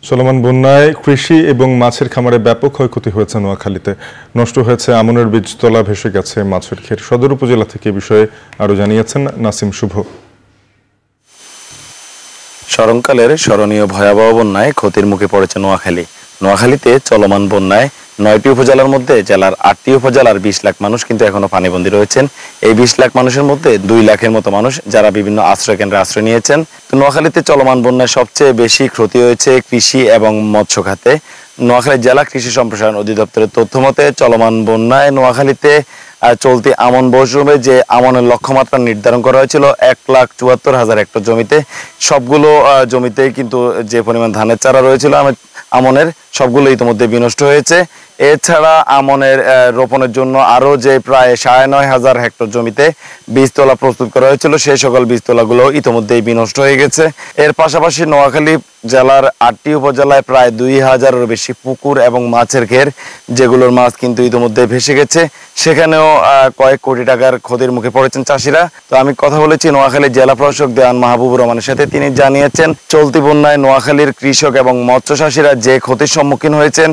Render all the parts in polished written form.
চলমান বন্যায় কৃষি এবং মাছের খামারে ব্যাপক ক্ষয়ক্ষতি হয়েছে নোয়াখালীতে। নষ্ট হয়েছে আমনের বীজতলা, ভেসে গেছে মাছের ক্ষেত। সদর উপজেলা থেকে এ বিষয়ে আরো জানিয়েছেন নাসিম শুভ। স্মরণকালের স্মরণীয় ভয়াবহ বন্যায় ক্ষতির মুখে পড়েছে নোয়াখালী। নোয়াখালীতে চলমান বন্যায় ৯টি উপজেলার মধ্যে জেলার ৮টি উপজেলার ২০ লাখ মানুষ কিন্তু এখনো পানিবন্দী রয়েছেন। এই ২০ লাখ মানুষের মধ্যে ২ লাখের মতো মানুষ যারা বিভিন্ন আশ্রয় কেন্দ্রে আশ্রয় নিয়েছেন। তো নোয়াখালীতে চলমান বন্যায় সবচেয়ে বেশি ক্ষতি হয়েছে কৃষি এবং মৎস্য খাতে। নোয়াখালী জেলা কৃষি সম্প্রসারণ অধিদপ্তরের তথ্য মতে চলমান বন্যায় নোয়াখালীতে চলতি আমন মৌসুমে যে আমনের লক্ষ্যমাত্রা নির্ধারণ করা হয়েছিল ১,৭৪,০০০ হেক্টর জমিতে, সবগুলো জমিতে কিন্তু যে পরিমাণ ধানের চারা রয়েছিল আমনের, সবগুলো ইতিমধ্যে বিনষ্ট হয়েছে। এছাড়া আমনের রোপণের জন্য আরও যে প্রায় ৯,৫০০ হেক্টর জমিতে বীজতলা প্রস্তুত করা হয়েছিল, সেই সকল বীজতলাগুলো ইতিমধ্যেই বিনষ্ট হয়ে গেছে। এর পাশাপাশি নোয়াখালী জেলার ৮টি উপজেলায় প্রায় ২,০০০-এরও বেশি পুকুর এবং মাছের ঘের, যেগুলোর মাছ কিন্তু ইতিমধ্যে ভেসে গেছে। সেখানেও কয়েক কোটি টাকার ক্ষতির মুখে পড়েছেন চাষিরা। তো আমি কথা বলেছি নোয়াখালী জেলা প্রশাসক দেওয়ান মাহবুবুর রহমানের সাথে। তিনি জানিয়েছেন চলতি বন্যায় নোয়াখালীর কৃষক এবং মৎস্য চাষিরা যে ক্ষতির সম্মুখীন হয়েছেন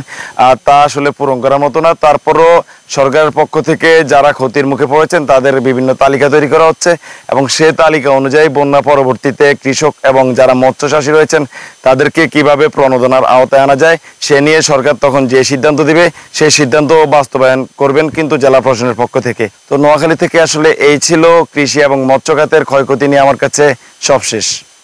তা আসলে পূরণ করার মতো না। তারপরও সরকারের পক্ষ থেকে যারা ক্ষতির মুখে পড়েছেন তাদের বিভিন্ন তালিকা তৈরি করা হচ্ছে এবং সে তালিকা অনুযায়ী বন্যা পরবর্তীতে কৃষক এবং যারা মৎস্য চাষী রয়েছেন তাদেরকে কিভাবে প্রণোদনার আওতায় আনা যায় সে নিয়ে সরকার তখন যে সিদ্ধান্ত দিবে সেই সিদ্ধান্ত বাস্তবায়ন করবেন কিন্তু জেলা প্রশাসনের পক্ষ থেকে। তো নোয়াখালী থেকে আসলে এই ছিল কৃষি এবং মৎস্য খাতের ক্ষয়ক্ষতি নিয়ে আমার কাছে সবশেষ।